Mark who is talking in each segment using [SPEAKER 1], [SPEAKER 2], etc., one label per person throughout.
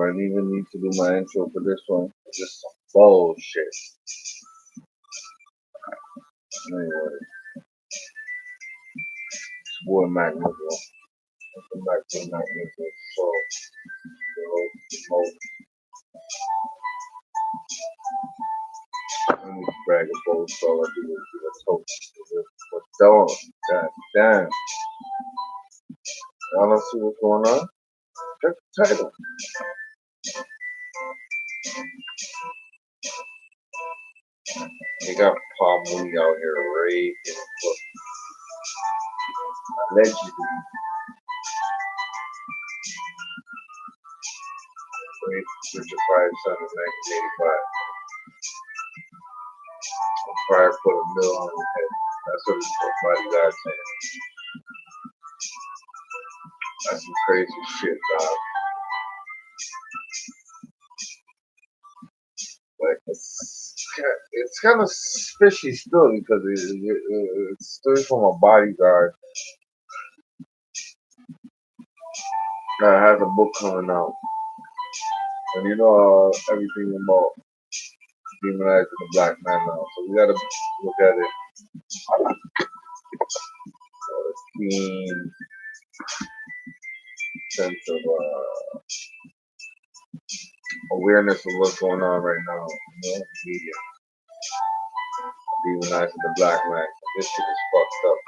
[SPEAKER 1] didn't even need to do my intro for this one. It's just some bullshit. Anyway, it's boy Magneto. Welcome back to Magneto. So, I need to brag a bowl, so I do is get a toast. What's done? God damn. Y'all don't see what's going on? Check the title. They got Paul Mooney out here raping allegedly raped Richard Pryor's son in 1985. Pryor put a mill on his head. That's what his bodyguard saying. That's some crazy shit, dog. Like, it's kind of fishy still because it's still from a bodyguard that has a book coming out. And you know everything about demonizing the black man now. So we gotta look at it keen sense of awareness of what's going on right now, you know, media. Demonizing the black man. This shit is fucked up.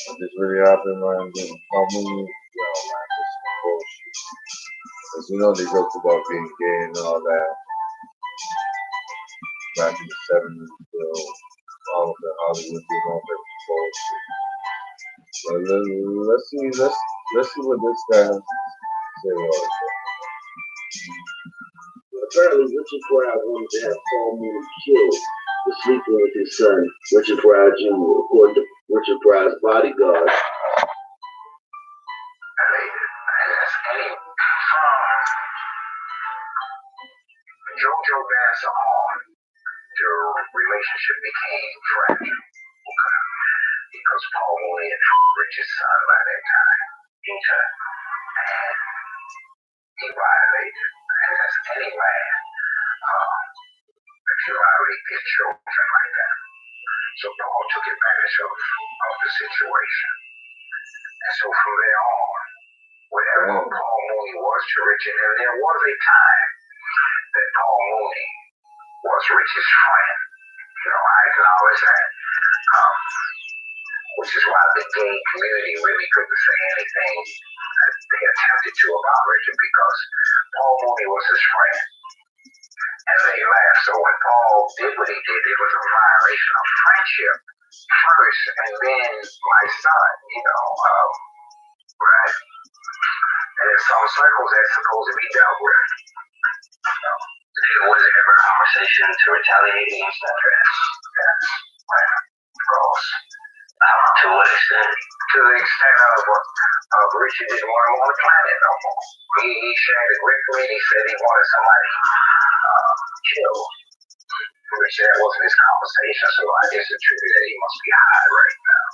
[SPEAKER 1] If this really happened, man, then probably, man, this is bullshit. Because you know they joked about being gay and all that back in the 70s, you know, all of the Hollywood did all that bullshit. But let's see what this guy has to say about it.
[SPEAKER 2] Apparently, Richard Pryor wanted to have Paul Mooney killed for sleeping with his son, Richard Pryor Jr., according to Richard Pryor's bodyguard.
[SPEAKER 3] JoJo passed on, their relationship became fragile because Paul Mooney had Richard's son by that time. And he violated, as any man, if you violate his children like that. So Paul took advantage of the situation. And so from there on, wherever Paul Mooney was to Richard, and there was a time that Paul Mooney was Richard's friend. You know, I acknowledge that. Which is why the gay community really couldn't say anything that they attempted to about Richard because Paul Mooney was his friend. And they laughed. So when Paul did what he did, it was a violation of friendship first, and then my son, you know, right? And in some circles, that's supposed to be dealt with. Was there ever a conversation to retaliate against that dress? Yes. Right. Cross. To what extent? To the extent of Richard didn't want him on the planet no more. He shared it with me. He said he wanted somebody killed. Which that wasn't his conversation, so I just attributed that he must be high right now.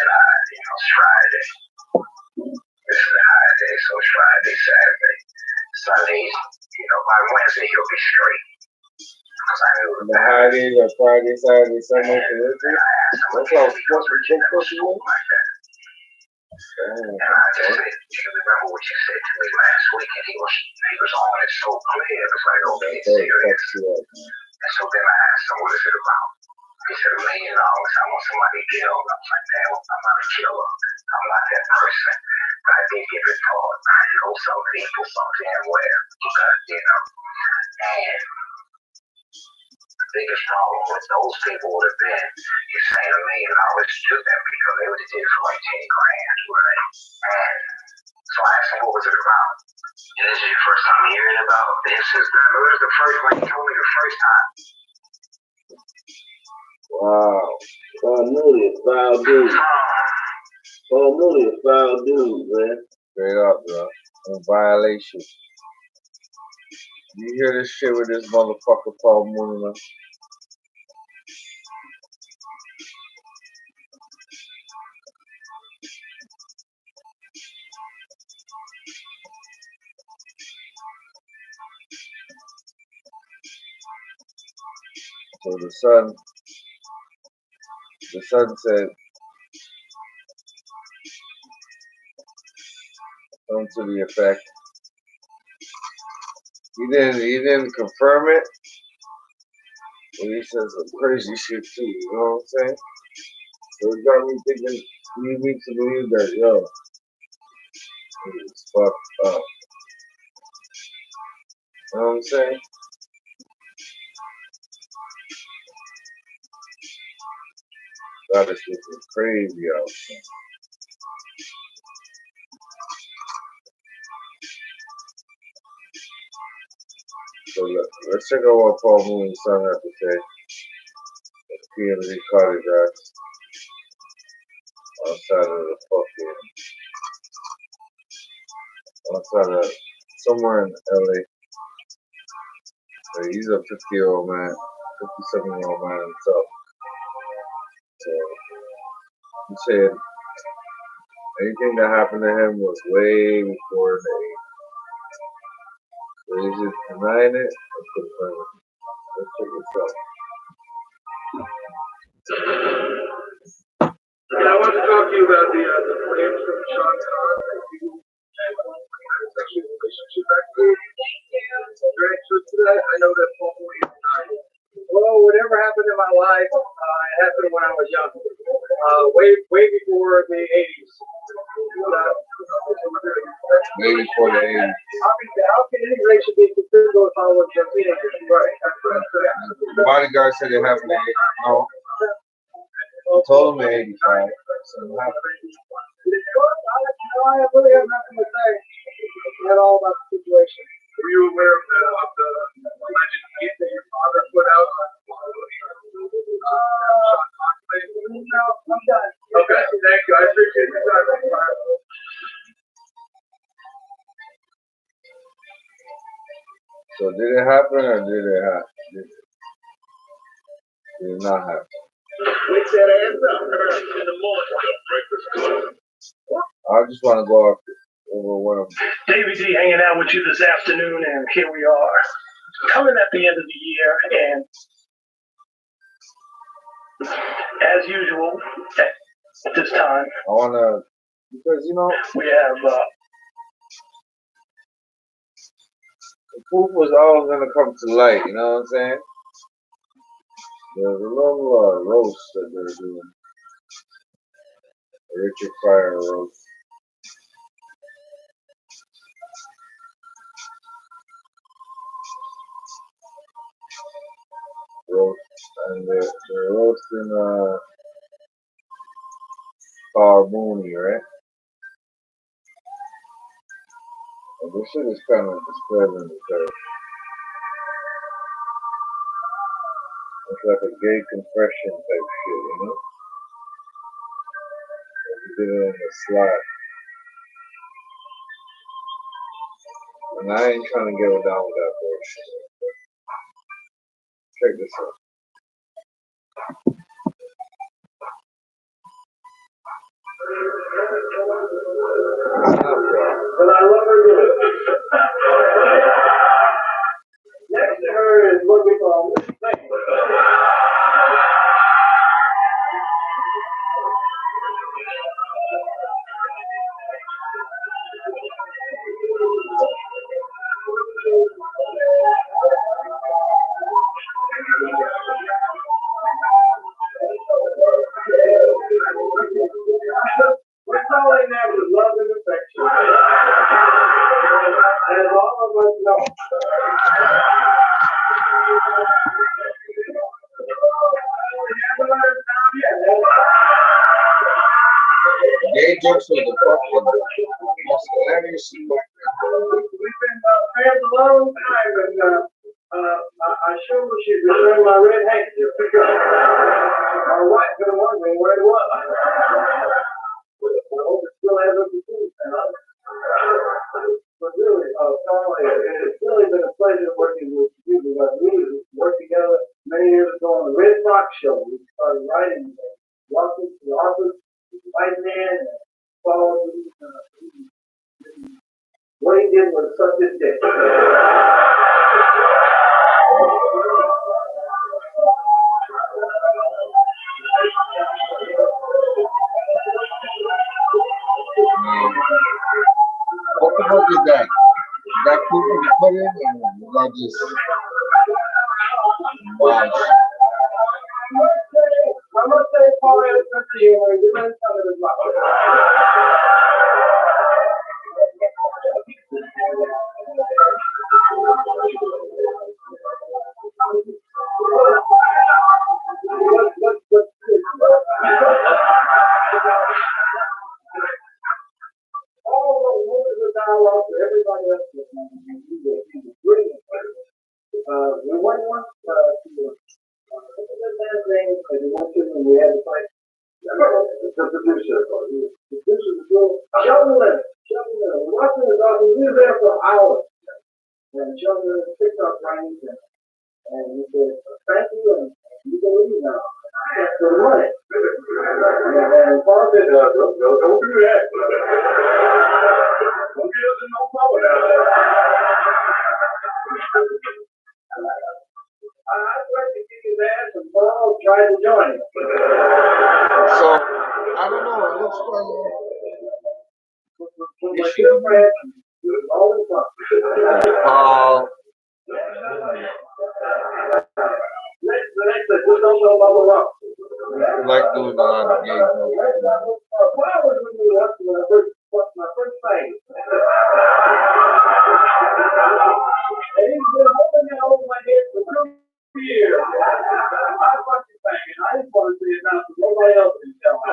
[SPEAKER 3] And I, you know, it's Friday. This is a high day, so it's Friday, Saturday, Sunday. You know, by Wednesday he'll be straight. Because I knew
[SPEAKER 1] the high days are Friday, Saturday, Sunday, Thursday. That's all
[SPEAKER 3] pussy like that. And I just said, do you remember what you said to me last week? And he was on it so clear. It was like, okay, it's serious. And so then I asked him, what is it about? He said, $1 million. I want somebody killed. I was like, damn, I'm not a killer. I'm not that person. But I did give it thought. I know some people, some damn where. You know. And the biggest problem with those people would have been you saying $1 million to them because they would have did it for like 10 grand, right? And so I asked him, what was it about? And this is your first time hearing about this? It was the first, when he told me the first time.
[SPEAKER 1] Wow.
[SPEAKER 2] Paul Mooney is foul dude. Paul Mooney is foul dude, man.
[SPEAKER 1] Straight up, bro. A violation. You hear this shit with this motherfucker Paul Mooney, man? So the son said something to the effect. He didn't confirm it, but he said some crazy shit too. You know what I'm saying? So it got me thinking. Lead me to believe that it's fucked up. You know what I'm saying? God is looking crazy out there. So let's check out what Paul Mooney's son had to say. PMZ Carter guys outside of the outside of somewhere in LA. So he's a 50-year-old man, 57-year-old man himself. So he said anything that happened to him was way before his age. So he's just denying it and confirming it. Let's check this out.
[SPEAKER 3] I want to talk to you about the claims from Sean Khan that you had a sexual relationship back then. Is there any truth to that? I know that Paul Mooney is not. Well, whatever happened in my life, it happened when I was young, way before the 80s.
[SPEAKER 1] Way before the 80s.
[SPEAKER 3] How can any relationship be successful if I was a teenager? Right.
[SPEAKER 1] The bodyguard said it happened at 8. No. I told him at 85. So it happened.
[SPEAKER 3] I really have nothing to say at all about the situation. Were you aware of the alleged tweet that your father put out? No, I'm done. Okay, thank you. I appreciate your time.
[SPEAKER 1] So did it happen or did it happen? Did it not happen?
[SPEAKER 3] Wake that ass up in the morning. Breakfast club.
[SPEAKER 1] I just want to go up over one of them.
[SPEAKER 4] David D hanging out with you this afternoon, and here we are, coming at the end of the year, and as usual, at this time,
[SPEAKER 1] I want to, because, you know,
[SPEAKER 4] we have,
[SPEAKER 1] the proof was always going to come to light, you know what I'm saying? There's a little roast that they're doing. A Richard Pryor roast. And they're roasting Mooney, right? And this shit is kind of disturbing because it's like a gay confession type shit, you know? He did it on the slide. And I ain't trying to get it down with that bullshit. Check this out.
[SPEAKER 3] But I love her good. Next to her is what we call Miss Faith. We're calling that with love and affection. As all of us know.
[SPEAKER 1] Gay jokes are the fucking most hilarious shit.
[SPEAKER 3] We've been friends a long time, and I sure wish you'd return my red handkerchief because my wife been wondering where it was. I hope it still has up to food. But really, Carl, it's really been a pleasure working with you. We worked together many years ago on the Red Fox show. We started writing walking to the office, white man, and followed what he did was such his dick.
[SPEAKER 1] Not just wild shit.
[SPEAKER 2] I must say, Paul, to you, you might tell it as well. And Sheldon picked up Frank and he said, thank you, and you can leave now. For the money. And Paul said, don't do that. Don't get us in no trouble now. I tried to kick his ass and Paul tried to join him.
[SPEAKER 1] So, I don't know, it looks
[SPEAKER 2] My good friend, it was always fun.
[SPEAKER 1] Paul. Like doing a lot of gigs.
[SPEAKER 2] My first thing. And he's been holding that over my head for 2 years. I fucking think, and I just want to say it now so nobody else can tell me.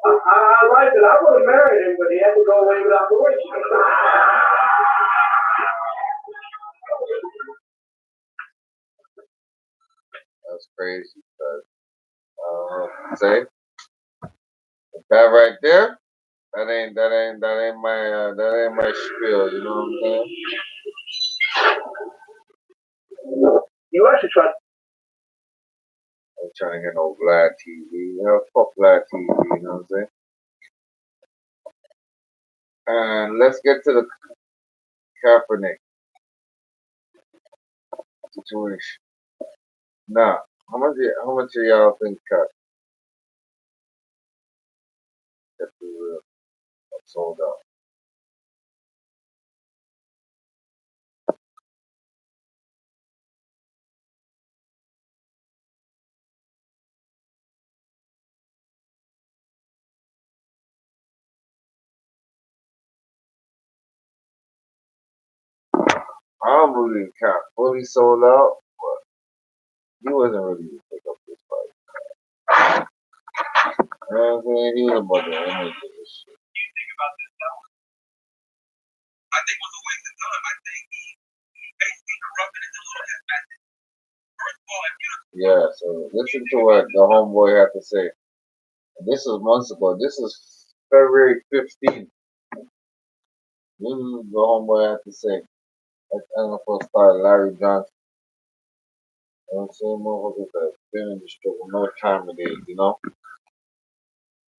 [SPEAKER 2] I liked it. I would have married him, but he had to go away without the wish.
[SPEAKER 1] That's crazy. But, say that right there. That ain't my spiel. You know what I'm saying?
[SPEAKER 4] You actually tried.
[SPEAKER 1] I'm trying to get no Vlad TV. You know, fuck Vlad TV. You know what I'm saying? And let's get to the Kaepernick situation. Now, how much of y'all think Kaep sold out? I don't believe Kaep fully sold out, but he wasn't ready to pick up this fight. You know what I'm saying? He was about to end this shit.
[SPEAKER 3] You think about this now? I think it was a waste of time. I think he basically corrupted his little message. First of all, if you
[SPEAKER 1] Yeah, so listen to what the homeboy had to say. And this was months ago. This is February 15th. This is what the homeboy had to say. Like NFL star Larry Johnson. You know what I'm saying? Motherfuckers that been in the struggle no time of day, you know?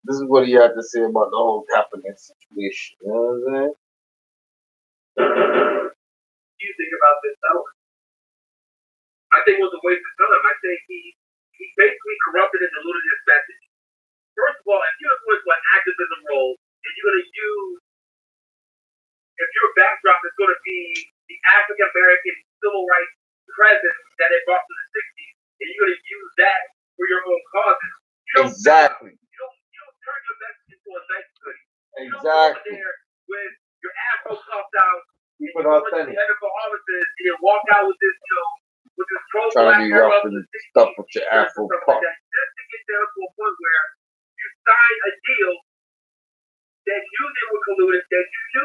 [SPEAKER 1] This is what he had to say about the whole Kaepernick situation. You know what I'm saying?
[SPEAKER 3] you think about this now, I think it was a waste of time. I think he basically corrupted and diluted his message. First of all, if you're going to an activism role and you're going to use, if your backdrop is going to be the African American civil rights presence that it brought to the 60s, and you're going to use that for your own causes,
[SPEAKER 1] Exactly.
[SPEAKER 3] You don't turn your message into a nice goodie. You don't go
[SPEAKER 1] Exactly.
[SPEAKER 3] there with your afro puffed out,
[SPEAKER 1] Keep
[SPEAKER 3] and
[SPEAKER 1] it
[SPEAKER 3] you go into
[SPEAKER 1] authentic.
[SPEAKER 3] the NFL offices and you walk out with this, with this pro-black
[SPEAKER 1] Trying to be
[SPEAKER 3] hair
[SPEAKER 1] rough
[SPEAKER 3] up to
[SPEAKER 1] and
[SPEAKER 3] the 60s.
[SPEAKER 1] stuff with your afro
[SPEAKER 3] Stuff
[SPEAKER 1] puff.
[SPEAKER 3] like that, just to get down to a point where you sign a deal that you knew were colluded, that you knew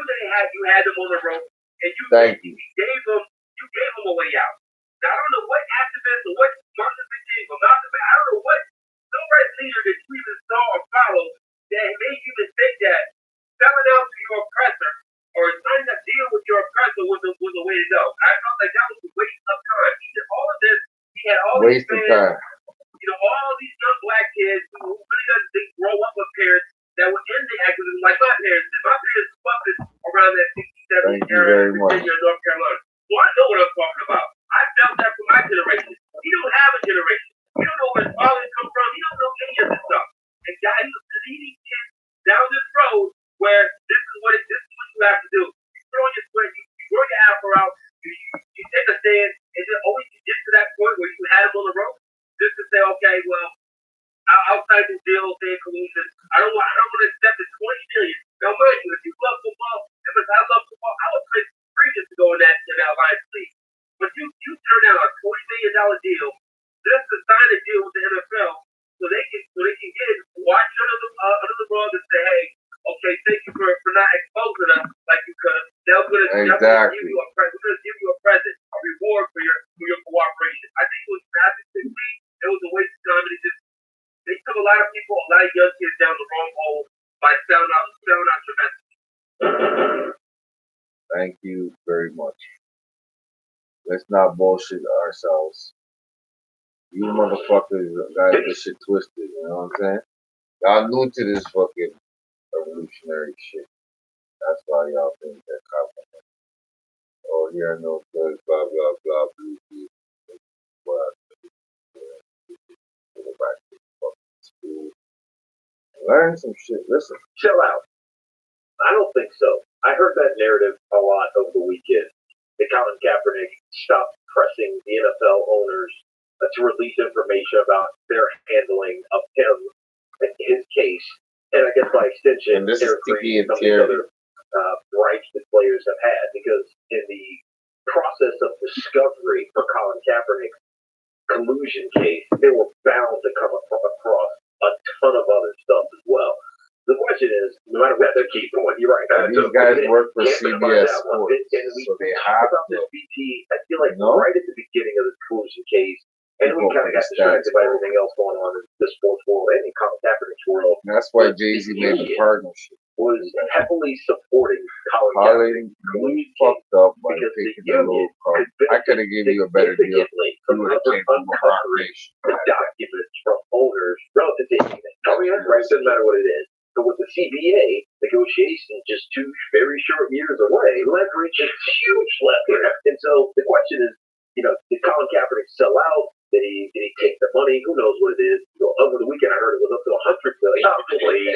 [SPEAKER 3] you had them on the rope, and you
[SPEAKER 1] Thank you.
[SPEAKER 3] gave them a way out. Now I don't know what activist or what Martin Luther King or Malcolm X, I don't know what civil rights leader that you even saw or followed that made you even think that selling out to your oppressor or signing a deal with your oppressor was the way to go. I felt like that was a waste of time. He did all of this. He had all these
[SPEAKER 1] Waste of
[SPEAKER 3] fans,
[SPEAKER 1] time.
[SPEAKER 3] all these young black kids who really didn't grow up with parents that were into activism like my parents did. My parents fucking around that 60s, 70s
[SPEAKER 1] Thank you
[SPEAKER 3] era
[SPEAKER 1] very
[SPEAKER 3] in
[SPEAKER 1] much.
[SPEAKER 3] Virginia, North Carolina. So I know what I'm talking about. I felt that from my generation. He don't have a generation. He don't know where his fathers come from. He don't know any of this stuff. And God, he was leading kids down this road where this is what it
[SPEAKER 1] Exactly.
[SPEAKER 3] We're gonna give you a present, a reward for your cooperation. I think it was massively. It was a waste of time, and they took a lot of people, a lot of young kids down the wrong hole by selling out your message.
[SPEAKER 1] Thank you very much. Let's not bullshit ourselves. You motherfuckers got this shit twisted, you know what I'm saying? Y'all new to this fucking revolutionary shit. That's why y'all think that compliment. Oh, here no good, blah, blah, blah, blah, blah. Well, go back to fucking school. Learn some shit. Listen.
[SPEAKER 2] Chill out. I don't think so. I heard that narrative a lot over the weekend. That Colin Kaepernick stopped pressing the NFL owners to release information about their handling of him and his case, and I guess by extension,
[SPEAKER 1] And this is Tiki and
[SPEAKER 2] some of these
[SPEAKER 1] Terry.
[SPEAKER 2] other rights that players have had, because in the process of discovery for Colin Kaepernick's collusion case, they were bound to come across a ton of other stuff as well. The question is, no matter what, they keep going. You're right.
[SPEAKER 1] These guys work for CBS Sports, so they have
[SPEAKER 2] about
[SPEAKER 1] to.
[SPEAKER 2] this BT, I feel like
[SPEAKER 1] No?
[SPEAKER 2] right at the beginning of this collusion case, and we kind of got distracted by everything else going on in the sports world and in Colin Kaepernick's world.
[SPEAKER 1] And that's why Jay-Z made the partnership.
[SPEAKER 2] Was heavily supporting Colin
[SPEAKER 1] Colin,
[SPEAKER 2] Kaepernick.
[SPEAKER 1] you fucked up by
[SPEAKER 2] because
[SPEAKER 1] taking
[SPEAKER 2] the
[SPEAKER 1] the little car. I could have given you a better deal.
[SPEAKER 2] significantly
[SPEAKER 1] You
[SPEAKER 2] from
[SPEAKER 1] would have came from a
[SPEAKER 2] uncovering
[SPEAKER 1] foundation.
[SPEAKER 2] the documents from owners relative to anything. Oh yeah, right. Doesn't matter what it is. So with the CBA negotiation just 2 very short years away, leverage is huge leverage. And so the question is, did Colin Kaepernick sell out? Did he take the money? Who knows what it is? Over the weekend, I heard it was up to $100 million.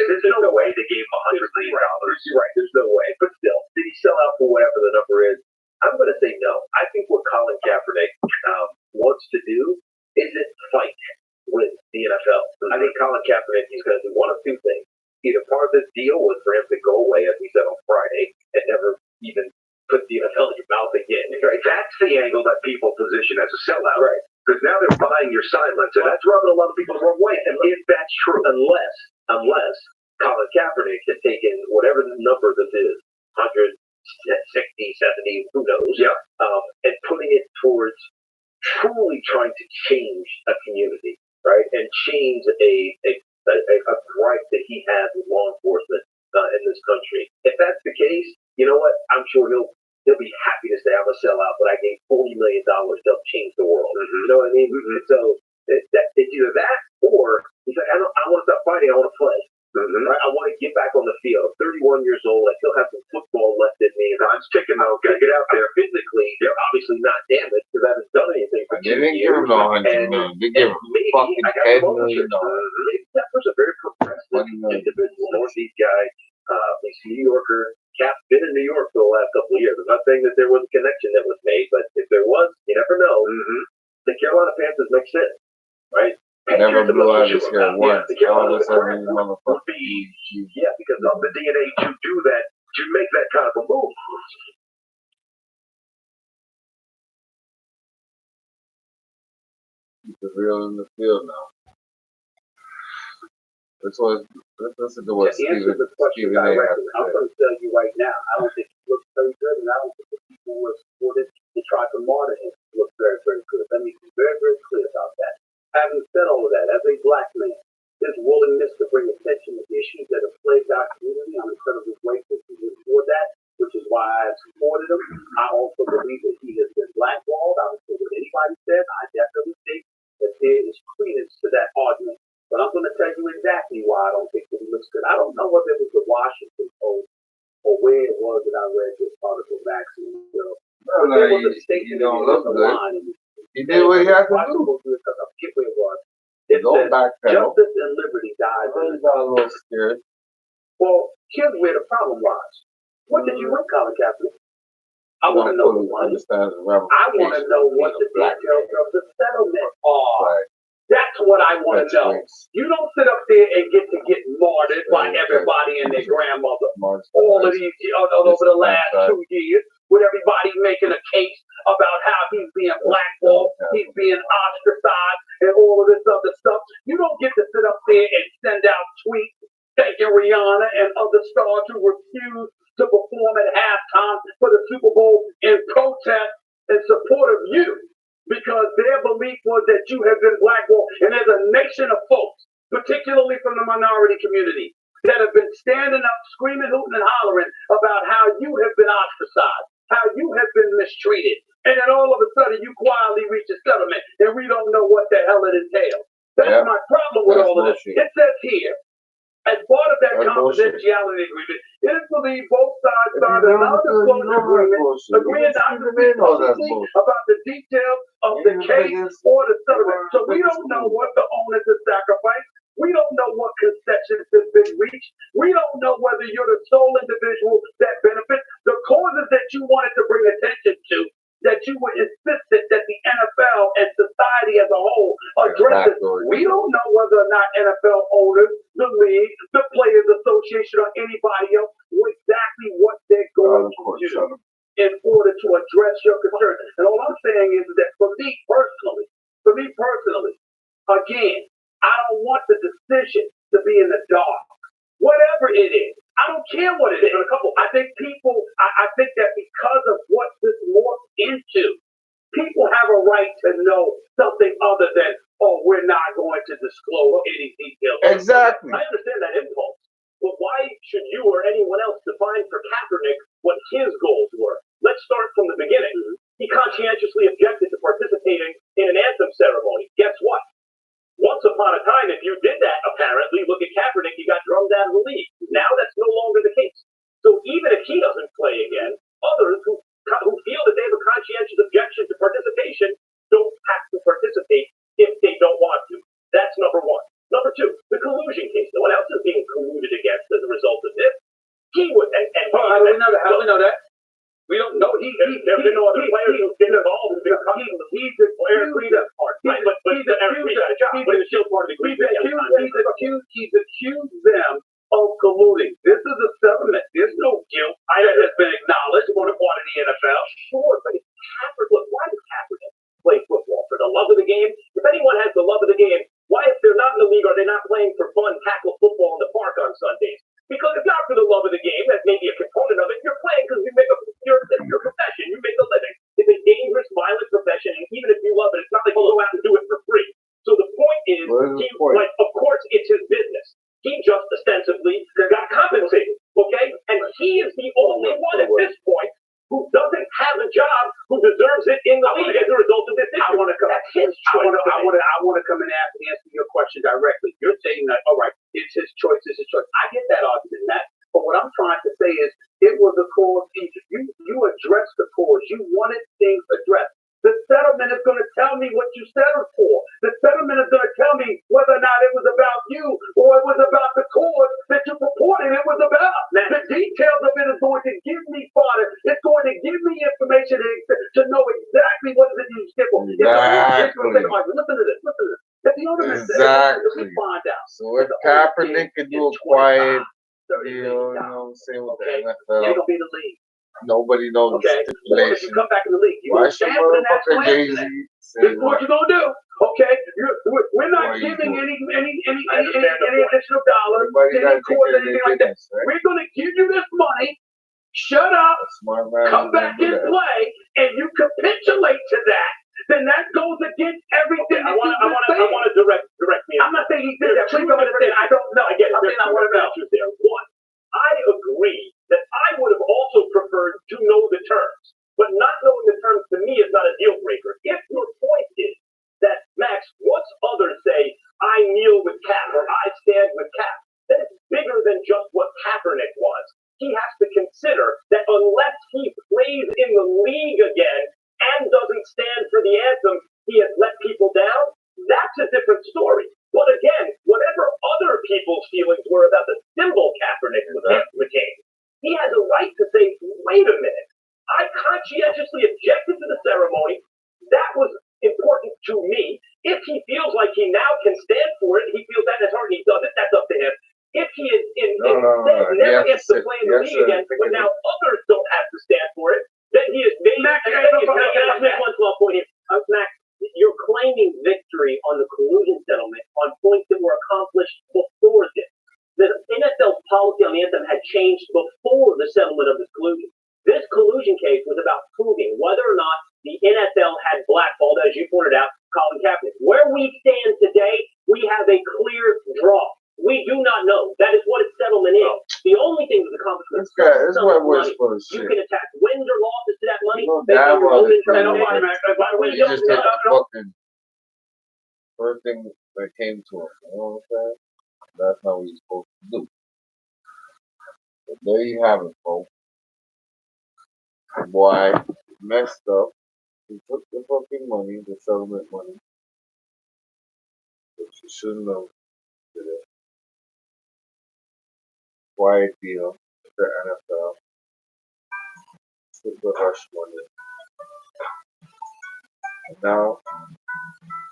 [SPEAKER 2] There's no way they gave him $100 million. Right, there's no way. But still, did he sell out for whatever the number is? I'm going to say no. I think what Colin Kaepernick wants to do isn't fight with the NFL. I think Colin Kaepernick is going to do one of two things. Either part of this deal was for him to go away, as he said on Friday, and never even put the NFL in your mouth again. Right? That's the angle that people position as a sellout. Right. Because now they're buying your silence, and that's rubbing a lot of people the wrong way. And if that's true, unless Colin Kaepernick has taken whatever the number this is, 160, 70, who knows, and putting it towards truly trying to change a community, right, and change a gripe that he has with law enforcement in this country. If that's the case, you know what? I'm sure he'll be happy to say I'm a sellout, but I gave $40 million to help change the world. You know what I mean? So it's either that, or he's like, I want to stop fighting. I want to play. Right? I want to get back on the field. 31 years old. I still have some football left in me. Time's ticking though. Gotta get out there. Physically, they're obviously not damaged because I haven't done anything for 2 years.
[SPEAKER 1] They didn't give him no $100 million. They gave him fucking $10 million.
[SPEAKER 2] That was a very progressive individual Northeast guy. He's a New Yorker. Kaep's been in New York for the last couple of years. I'm not saying that there was a connection that was made, but if there was, you never know. The Carolina Panthers make sense, right?
[SPEAKER 1] Never blew out his hair once.
[SPEAKER 2] The Carolina
[SPEAKER 1] All of a sudden,
[SPEAKER 2] would be, because of the DNA to do that, to make that kind of a move.
[SPEAKER 1] He's real in the field now. Let's listen to what Stephen A. has to
[SPEAKER 2] I'm
[SPEAKER 1] say.
[SPEAKER 2] going to tell you right now, I don't think he looks very good, and I don't think the people who are supported to try to martyr him look very, very good. Let me be very, very clear about that. Having said all of that, as a black man, his willingness to bring attention to issues that have plagued our community, I'm incredibly grateful for that, which is why I supported him. I also believe that he has been blackballed. I don't care what anybody said. I definitely think that there is credence to that argument. But I'm going to tell you exactly why I don't think that he looks good. I don't know whether it was the Washington Post or where it was that I read this article back. There was a statement in the line.
[SPEAKER 1] He did what he had to do.
[SPEAKER 2] Because I forget where it was. It said, justice and liberty died.
[SPEAKER 1] I got a little scared.
[SPEAKER 2] Well, here's where the problem lies. What did you win, Colin Kaepernick? I want to know the money. I want to know what the details of the settlement are. Right. That's what I want to know. You don't sit up there and get martyred by everybody and their grandmother. All of these, over the last 2 years, with everybody making a case about how he's being blackballed, he's being ostracized, and all of this other stuff. You don't get to sit up there and send out tweets thanking Rihanna and other stars who refuse to
[SPEAKER 5] to perform at halftime for the Super Bowl in protest in support of you because their belief was that you have been blackballed. And there's a nation of folks, particularly from the minority community, that have been standing up, screaming, hooting, and hollering about how you have been ostracized, how you have been mistreated. And then all of a sudden you quietly reach a settlement and we don't know what the hell it entails. That's my problem with all of this. It says here, as part of that confidentiality agreement, it is believed both sides signed a non-disclosure agreement agreeing not to speak publicly about the details of the case or the settlement. So we don't know what the owners have sacrificed. We don't know what concessions have been reached. We don't know whether you're the sole individual that benefits. The causes that you wanted to bring attention to, that you were insistent that the NFL and society as a whole addresses. We don't know whether or not NFL owners, the league, the Players Association, or anybody else know exactly what they're going to do in order to address your concerns. And all I'm saying is that for me personally, again, I don't want the decision to be in the dark. Whatever it is, I don't care what it is. I think I think that because of what this morphs into, people have a right to know something other than, oh, we're not going to disclose any details.
[SPEAKER 1] Exactly.
[SPEAKER 2] I understand that impulse. But why should you or anyone else define for Kaepernick what his goals were? Let's start from the beginning. He conscientiously objected to participating in an anthem ceremony. Guess what? Once upon a time, if you did that, apparently, look at Kaepernick, he got drummed out of the league. Now that's no longer the case. So even if he doesn't play again, others who feel that they have a conscientious objection to participation don't have to participate if they don't want to. That's number one. Number two, the collusion case. No one else is being colluded against as a result of this. He would, how do we know that? How do we know that? We don't know. There have been no other players who've been involved. He's the player leader part. Right? But he's accused them of colluding. This is a settlement. There's no guilt that has been acknowledged on the part of the NFL. Sure, but it's Kaepernick. Look, why does Kaepernick play football? For the love of the game? If anyone has the love of the game, why, if they're not in the league, are they not playing for fun, tackle football in the park on Sundays? Because it's not for the love of the game. That may be a component of it. You're playing because your profession. You make a living. It's a dangerous, violent profession, and even if you love it, it's not like you'll go out and do it for free. So the point is, of course, it's his business. He just ostensibly got compensated, okay? And he is the only one at this point who doesn't have a job who deserves it in the league as a result of this issue. I want to come and answer your question directly. You're saying that, all right, it's his choice, I get that argument, Matt. But what I'm trying to say is it was a cause. You addressed the cause. You wanted things addressed. The settlement is going to tell me what you settled for. The settlement is going to tell me whether or not it was about you or it was about the cause that you purported it was about. Now, the details of it is going to give me fodder. It's going to give me information to know exactly what it is you stick for.
[SPEAKER 1] Exactly.
[SPEAKER 5] Listen to this. If the owner
[SPEAKER 1] exactly.
[SPEAKER 5] Find out.
[SPEAKER 1] So if Kaepernick could do a quiet deal, you know what I'm saying, with the NFL,
[SPEAKER 5] you're going to be in the league.
[SPEAKER 1] Nobody knows the stipulation.
[SPEAKER 5] If you come back in the league,
[SPEAKER 1] why should motherfucker Jay-Z
[SPEAKER 5] this is what you're gonna do, okay? We're not giving any additional dollars to any court or anything like that. Right? We're gonna give you this money. Shut up. Come back and play, and you capitulate to that. Then that goes against everything. I want to direct me. I'm not saying he did that. Please don't understand. I don't know. I want to know. One, I agree that I would have also preferred to know the terms, but not knowing the terms to me is not a deal breaker. If your point is that, Max, once others say, I kneel with Kaep or I stand with Kaep, then it's bigger than just what Kaepernick was. He has to consider that unless he plays in the league again and doesn't stand for the anthem, he has let people down. That's a different story. But again, whatever other people's feelings were about the symbol Kaepernick retained, he has a right to say, wait a minute, I conscientiously objected to the ceremony. That was important to me. If he feels like he now can stand for it, he feels that in his heart and he does it, that's up to him. If he is never gets to play in the league again, but now others don't have to stand for it, then he is made. Max, one small point here. Max, you're claiming victory on the collusion settlement on points that were accomplished before this. The NFL's policy on the anthem had changed before the settlement of the
[SPEAKER 2] about proving whether or not the NFL had blackballed, as you pointed out, Colin Kaepernick. Where we stand today, we have a clear draw. We do not know. That is what its settlement is. The only thing with the accomplishment
[SPEAKER 1] This guy, this boy was
[SPEAKER 2] money,
[SPEAKER 1] full of
[SPEAKER 2] you
[SPEAKER 1] shit.
[SPEAKER 2] can attack wins or losses to that money
[SPEAKER 1] No
[SPEAKER 2] based
[SPEAKER 1] damn
[SPEAKER 2] on your
[SPEAKER 1] well
[SPEAKER 2] own
[SPEAKER 1] this guy
[SPEAKER 2] interpretation.
[SPEAKER 1] was.
[SPEAKER 5] By the way,
[SPEAKER 1] He just took the fucking first thing that came to him. You know what I'm saying? That's not what he's supposed to do. But there you have it, folks. The boy messed up. He took the fucking money, the settlement money, which he shouldn't have did it. Quiet deal with the NFL. Took the hush money. And now,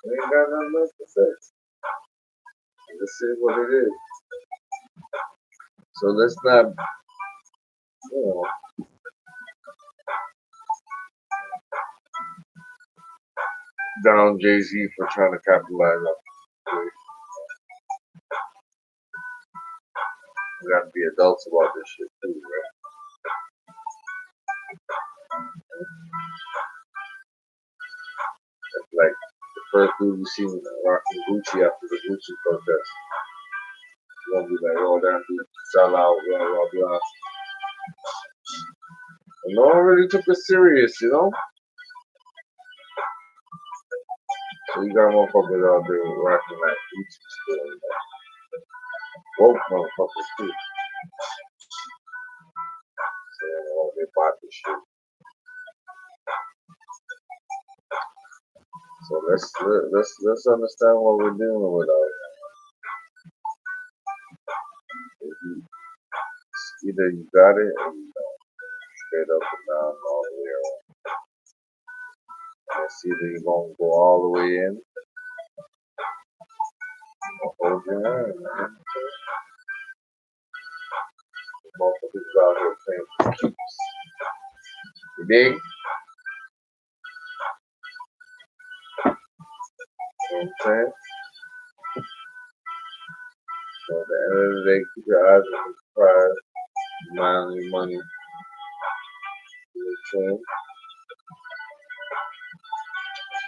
[SPEAKER 1] they ain't got nothing left to say. This is what it is. So let's not, you know, down Jay-Z for trying to capitalize on it. We got to be adults about this shit too, right? It's like the first dude you see rocking Gucci after the Gucci protest. You're gonna be like, oh, that dude sell out, blah, blah, blah. And no one really took it serious, you know? So you got motherfuckers out there rocking like Gucci still, you know? Woke motherfuckers too. Saying, oh, they bought this shit. So let's understand what we're dealing with out here. Either you got it or you don't. Straight up and down all the way around. It's either you're gonna go all the way in or hold your hand, man. Motherfuckers out here playing for keeps. You dig? You know what I'm saying? So at the end of the day, keep your eyes on the prize, your mind on your money. You know what I'm saying?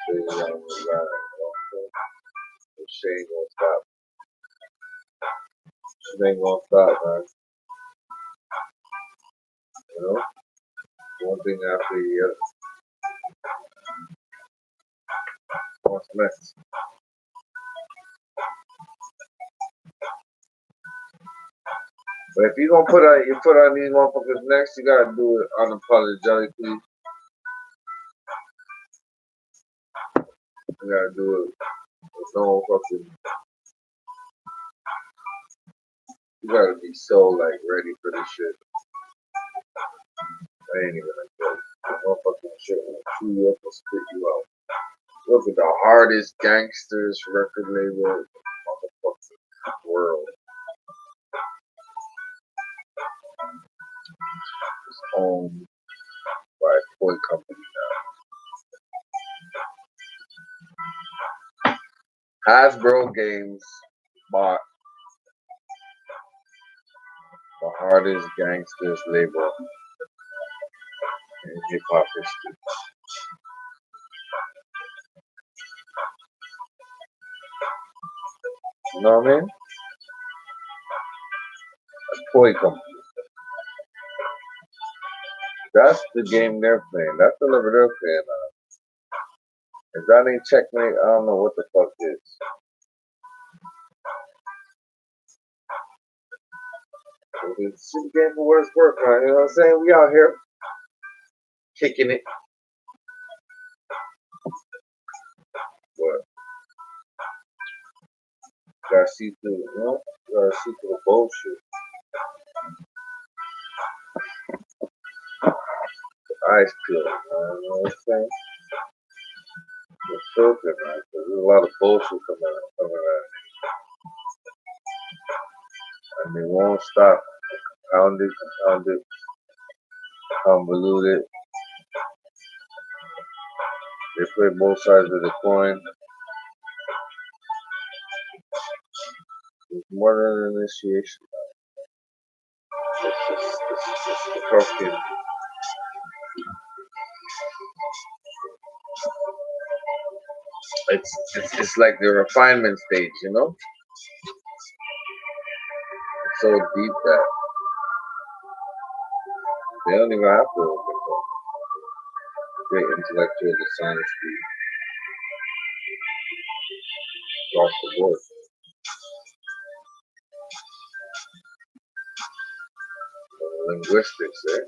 [SPEAKER 1] Stay on the line, you know what I'm saying? This shit ain't gonna stop. Shit ain't gonna stop, man. You know? One thing after the other. What's next? But if you gonna put on these motherfuckers next, you gotta do it unapologetically. You gotta do it with no fucking. You gotta be so like ready for this shit. I ain't even like that. The motherfucking shit will chew you up and spit you out. Look at the hardest gangsters record label in the motherfucking world. It's owned by a toy company now. Hasbro Games bought the hardest gangsters label in hip hop history. You know what I mean? A toy company. That's the game they're playing. That's the level they're playing on. If that ain't checkmate, I don't know what the fuck is. It's the game for what it's worth, man. You know what I'm saying? We out here kicking it. But you gotta see through, you know? You gotta see through the bullshit. The eyes peeled, man. You know what I'm saying? It's filtered, man. There's a lot of bullshit coming out. And they won't stop. Compounded, convoluted. They play both sides of the coin. It's more than an initiation. It's the fucking It's like the refinement stage, you know? It's so deep that they don't even have to great intellectual dishonesty across the board. Linguistics, eh?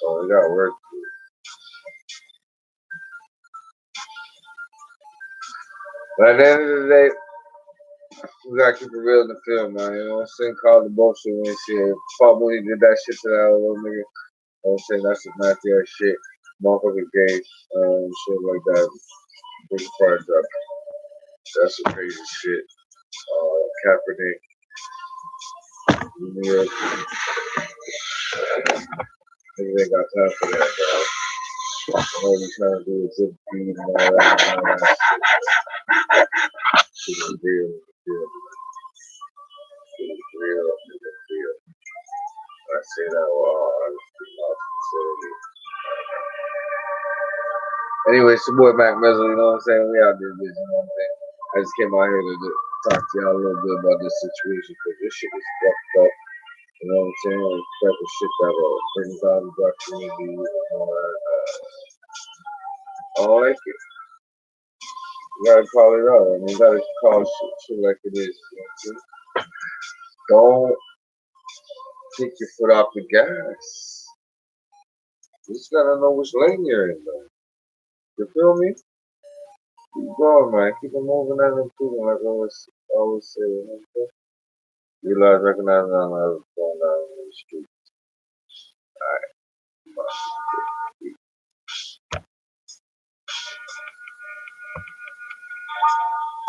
[SPEAKER 1] So we got work to do. But at the end of the day, we gotta keep it real in the film, man. You know what I'm saying? Call the bullshit when you see it. Pop Mooney did that shit to that little nigga. You know what I'm saying? That's some nasty ass shit. Motherfucker gay, shit like that. Big Pryor drop. That's some crazy shit. Kaepernick, New York. Niggas ain't got time for that, bro. All you trying to do is zip feed and all that shit is real. Shit is real. I say that while I was sincerity. Anyway, it's your boy Mac Mizzle, you know what I'm saying? We out there, bitch, you know what I'm saying? I just came out here to talk to y'all a little bit about this situation because this shit is fucked up. You know what I'm saying? It's type of shit that brings out the black community and all that. I don't like it. You gotta call it out. I mean, you gotta call shit like it is. You know what I'm saying? Don't take your foot off the gas. You just gotta know which lane you're in, though. You feel me? Keep going, man. Keep it moving and improving, like I always say. You know what I'm saying? Realize, recognize, and analyze what's going on in the street. Alright.